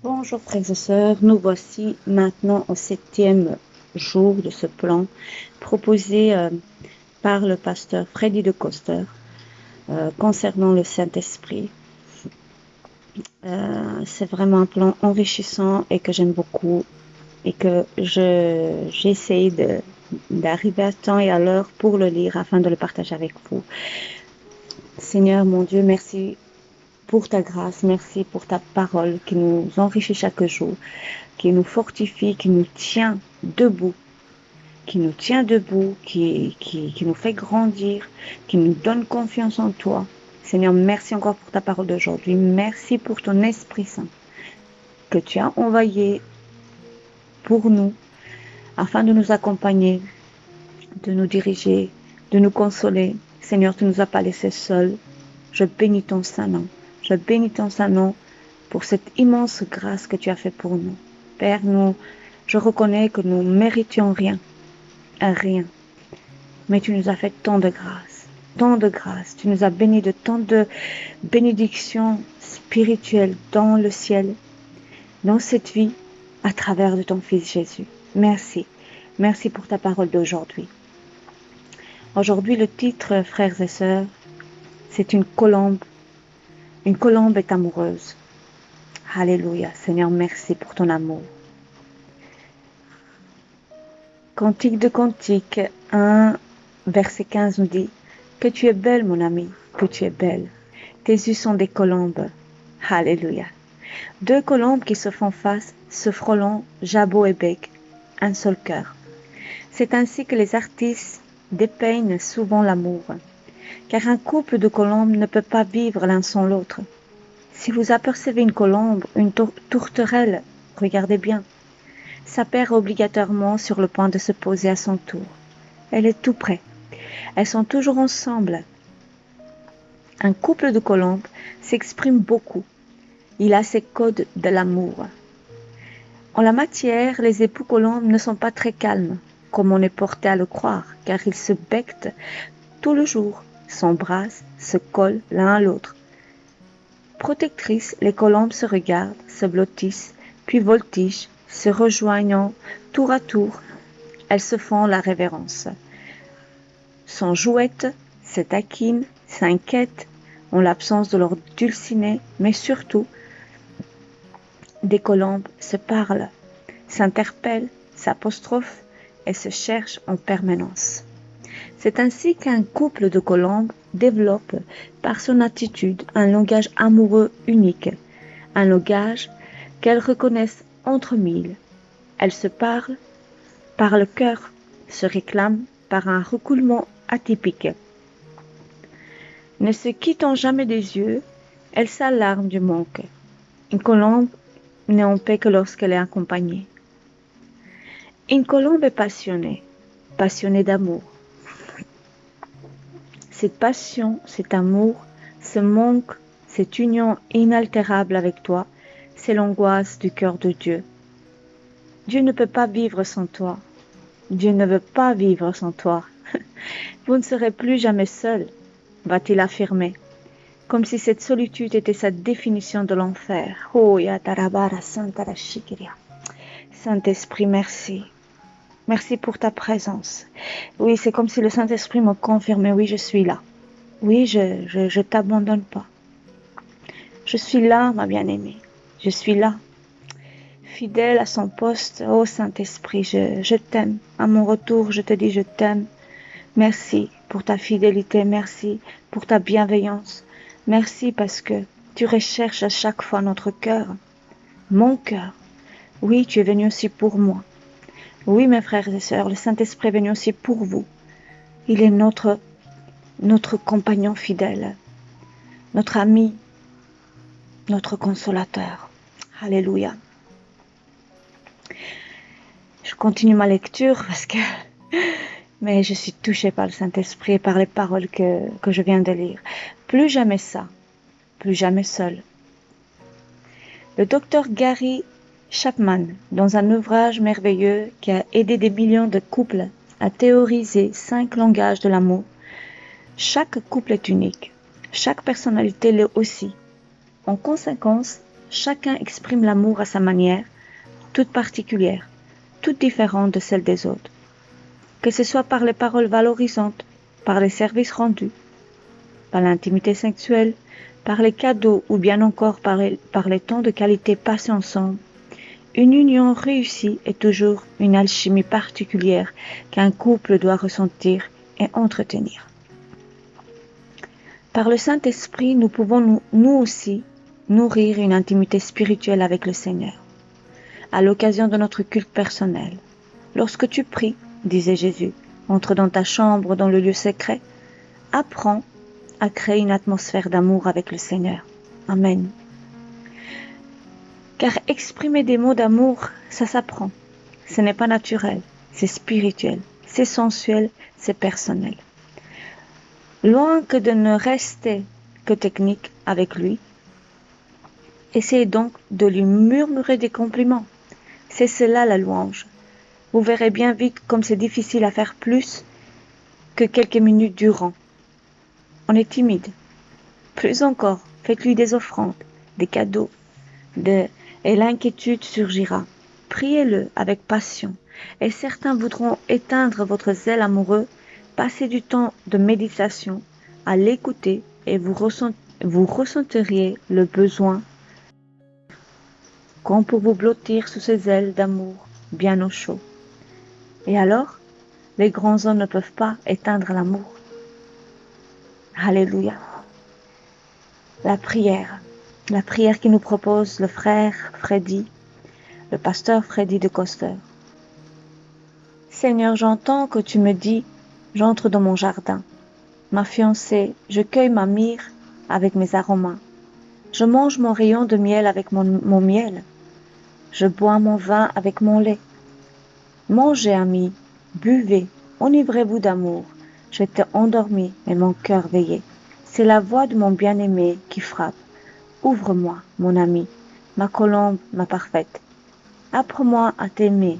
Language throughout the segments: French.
Bonjour frères et sœurs, nous voici maintenant au 7e jour de ce plan proposé par le pasteur Freddy de Coster concernant le Saint-Esprit. C'est vraiment un plan enrichissant et que j'aime beaucoup et que j'essaye d'arriver à temps et à l'heure pour le lire afin de le partager avec vous. Seigneur mon Dieu, merci pour ta grâce, merci pour ta parole qui nous enrichit chaque jour, qui nous fortifie, qui nous tient debout, qui nous fait grandir, qui nous donne confiance en toi. Seigneur, merci encore pour ta parole d'aujourd'hui. Merci pour ton Esprit Saint que tu as envoyé pour nous afin de nous accompagner, de nous diriger, de nous consoler. Seigneur, tu ne nous as pas laissés seuls. Je bénis ton Saint-Nom. Je bénis ton Saint-Nom pour cette immense grâce que tu as fait pour nous. Père, je reconnais que nous ne méritions rien. Mais tu nous as fait tant de grâce. Tu nous as bénis de tant de bénédictions spirituelles dans le ciel, dans cette vie, à travers de ton Fils Jésus. Merci. Merci pour ta parole d'aujourd'hui. Aujourd'hui, le titre, frères et sœurs, c'est une colombe. Une colombe est amoureuse. Alléluia. Seigneur, merci pour ton amour. Cantique de Cantique 1, verset 15 nous dit « Que tu es belle, mon ami, que tu es belle. Tes yeux sont des colombes. » Alléluia. Deux colombes qui se font face, se frôlant, jabot et bec, un seul cœur. C'est ainsi que les artistes dépeignent souvent l'amour, car un couple de colombes ne peut pas vivre l'un sans l'autre. Si vous apercevez une colombe, une tourterelle, regardez bien. Sa paire est obligatoirement sur le point de se poser à son tour. Elle est tout près. Elles sont toujours ensemble. Un couple de colombes s'exprime beaucoup. Il a ses codes de l'amour. En la matière, les époux colombes ne sont pas très calmes, comme on est porté à le croire, car ils se becquent tout le jour, s'embrassent, se collent l'un à l'autre. Protectrices, les colombes se regardent, se blottissent, puis voltigent, se rejoignant tour à tour, elles se font la révérence. S'enjouettent, se taquinent, s'inquiètent en l'absence de leur dulcinée, mais surtout, des colombes se parlent, s'interpellent, s'apostrophent et se cherchent en permanence. C'est ainsi qu'un couple de colombes développe par son attitude un langage amoureux unique, un langage qu'elles reconnaissent entre mille. Elles se parlent par le cœur, se réclament par un recoulement atypique. Ne se quittant jamais des yeux, elles s'alarment du manque. Une colombe n'est en paix que lorsqu'elle est accompagnée. Une colombe est passionnée d'amour. Cette passion, cet amour, ce manque, cette union inaltérable avec toi, c'est l'angoisse du cœur de Dieu. Dieu ne peut pas vivre sans toi. Dieu ne veut pas vivre sans toi. Vous ne serez plus jamais seul, va-t-il affirmer, comme si cette solitude était sa définition de l'enfer. Oh, yatarabara santara shikiria. Saint-Esprit, merci. Merci pour ta présence. Oui, c'est comme si le Saint-Esprit me confirmait, oui, je suis là. Oui, je t'abandonne pas. Je suis là, ma bien-aimée. Je suis là. Fidèle à son poste, ô Saint-Esprit, je t'aime. À mon retour, je te dis, je t'aime. Merci pour ta fidélité, merci pour ta bienveillance. Merci parce que tu recherches à chaque fois notre cœur, mon cœur. Oui, tu es venu aussi pour moi. Oui, mes frères et sœurs, le Saint-Esprit est venu aussi pour vous. Il est notre compagnon fidèle, notre ami, notre consolateur. Alléluia. Je continue ma lecture mais je suis touchée par le Saint-Esprit et par les paroles que je viens de lire. Plus jamais ça, plus jamais seul. Le docteur Gary Chapman, dans un ouvrage merveilleux qui a aidé des millions de couples à théoriser 5 langages de l'amour, chaque couple est unique, chaque personnalité l'est aussi. En conséquence, chacun exprime l'amour à sa manière, toute particulière, toute différente de celle des autres. Que ce soit par les paroles valorisantes, par les services rendus, par l'intimité sexuelle, par les cadeaux ou bien encore par les temps de qualité passés ensemble. Une union réussie est toujours une alchimie particulière qu'un couple doit ressentir et entretenir. Par le Saint-Esprit, nous pouvons nous aussi nourrir une intimité spirituelle avec le Seigneur. À l'occasion de notre culte personnel, lorsque tu pries, disait Jésus, entre dans ta chambre, dans le lieu secret, apprends à créer une atmosphère d'amour avec le Seigneur. Amen. Car exprimer des mots d'amour, ça s'apprend. Ce n'est pas naturel, c'est spirituel, c'est sensuel, c'est personnel. Loin que de ne rester que technique avec lui, essayez donc de lui murmurer des compliments. C'est cela la louange. Vous verrez bien vite comme c'est difficile à faire plus que quelques minutes durant. On est timide. Plus encore, faites-lui des offrandes, des cadeaux, et l'inquiétude surgira. Priez-le avec passion, et certains voudront éteindre votre zèle amoureux. Passez du temps de méditation à l'écouter et vous ressenteriez le besoin comme pour vous blottir sous ces ailes d'amour bien au chaud. Et alors, les grands hommes ne peuvent pas éteindre l'amour. Alléluia. La prière qui nous propose le frère Freddy, le pasteur Freddy de Coster. Seigneur, j'entends que tu me dis, j'entre dans mon jardin. Ma fiancée, je cueille ma myrrhe avec mes aromas. Je mange mon rayon de miel avec mon miel. Je bois mon vin avec mon lait. Mangez, amis, buvez, enivrez-vous d'amour. J'étais endormi, mais mon cœur veillait. C'est la voix de mon bien-aimé qui frappe. Ouvre-moi, mon ami, ma colombe, ma parfaite. Apprends-moi à t'aimer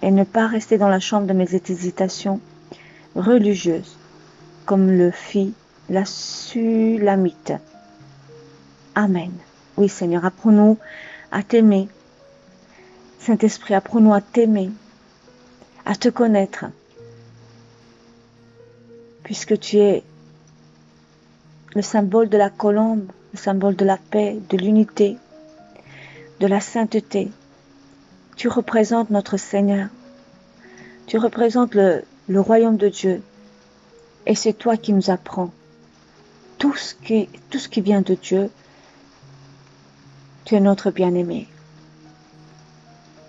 et ne pas rester dans la chambre de mes hésitations religieuses, comme le fit la Sulamite. Amen. Oui, Seigneur, apprends-nous à t'aimer. Saint-Esprit, apprends-nous à t'aimer, à te connaître, puisque tu es le symbole de la colombe, le symbole de la paix, de l'unité, de la sainteté. Tu représentes notre Seigneur. Tu représentes le royaume de Dieu. Et c'est toi qui nous apprends. Tout ce qui vient de Dieu, tu es notre bien-aimé.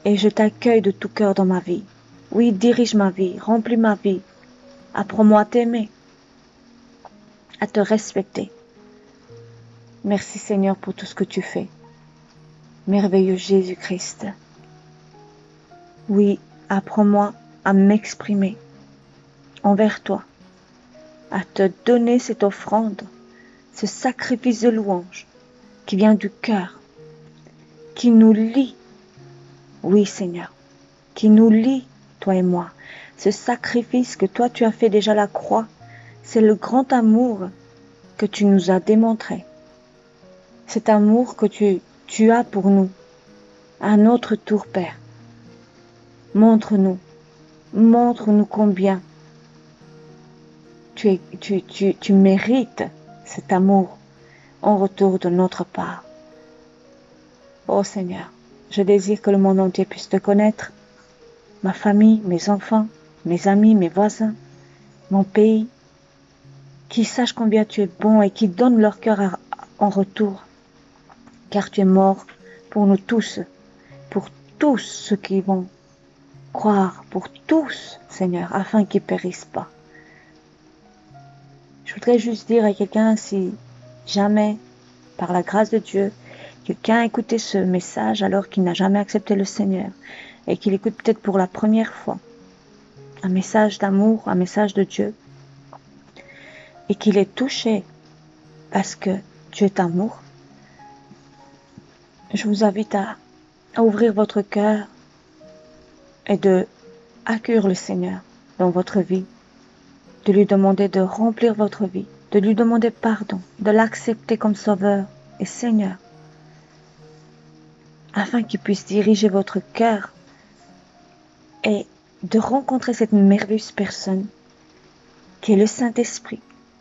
Et je t'accueille de tout cœur dans ma vie. Oui, dirige ma vie, remplis ma vie. Apprends-moi à t'aimer, à te respecter. Merci Seigneur pour tout ce que tu fais. Merveilleux Jésus-Christ. Oui, apprends-moi à m'exprimer envers toi, à te donner cette offrande, ce sacrifice de louange qui vient du cœur, qui nous lie. Oui Seigneur, qui nous lie, toi et moi. Ce sacrifice que toi tu as fait déjà à la croix, c'est le grand amour que tu nous as démontré. Cet amour que tu as pour nous. À notre tour, Père. Montre-nous combien tu mérites cet amour en retour de notre part. Oh Seigneur, je désire que le monde entier puisse te connaître, ma famille, mes enfants, mes amis, mes voisins, mon pays, qui sachent combien tu es bon et qui donnent leur cœur en retour, car tu es mort pour nous tous, pour tous ceux qui vont croire, pour tous, Seigneur, afin qu'ils périssent pas. Je voudrais juste dire à quelqu'un, si jamais, par la grâce de Dieu, quelqu'un a écouté ce message alors qu'il n'a jamais accepté le Seigneur et qu'il écoute peut-être pour la première fois un message d'amour, un message de Dieu et qu'il est touché parce que Dieu est amour, je vous invite à ouvrir votre cœur et de accueillir le Seigneur dans votre vie, de lui demander de remplir votre vie, de lui demander pardon, de l'accepter comme Sauveur et Seigneur. afin qu'il puisse diriger votre cœur et de rencontrer cette merveilleuse personne qui est le Saint-Esprit,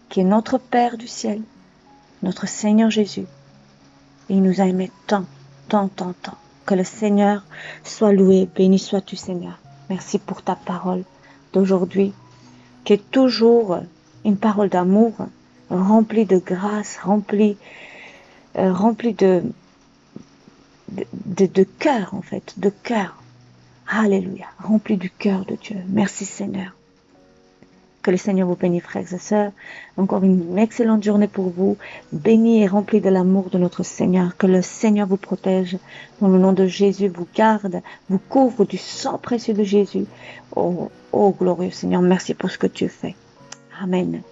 qui est notre Père du ciel, notre Seigneur Jésus. Il nous a aimés tant, tant, tant, tant. Que le Seigneur soit loué, béni sois-tu Seigneur. Merci pour ta parole d'aujourd'hui, qui est toujours une parole d'amour, remplie de grâce, remplie de cœur en fait, de cœur. Alléluia, remplie du cœur de Dieu. Merci Seigneur. Que le Seigneur vous bénisse, frères et sœurs. Encore une excellente journée pour vous. Bénie et remplie de l'amour de notre Seigneur. Que le Seigneur vous protège. Dans le nom de Jésus, vous garde, vous couvre du sang précieux de Jésus. Oh, glorieux Seigneur, merci pour ce que tu fais. Amen.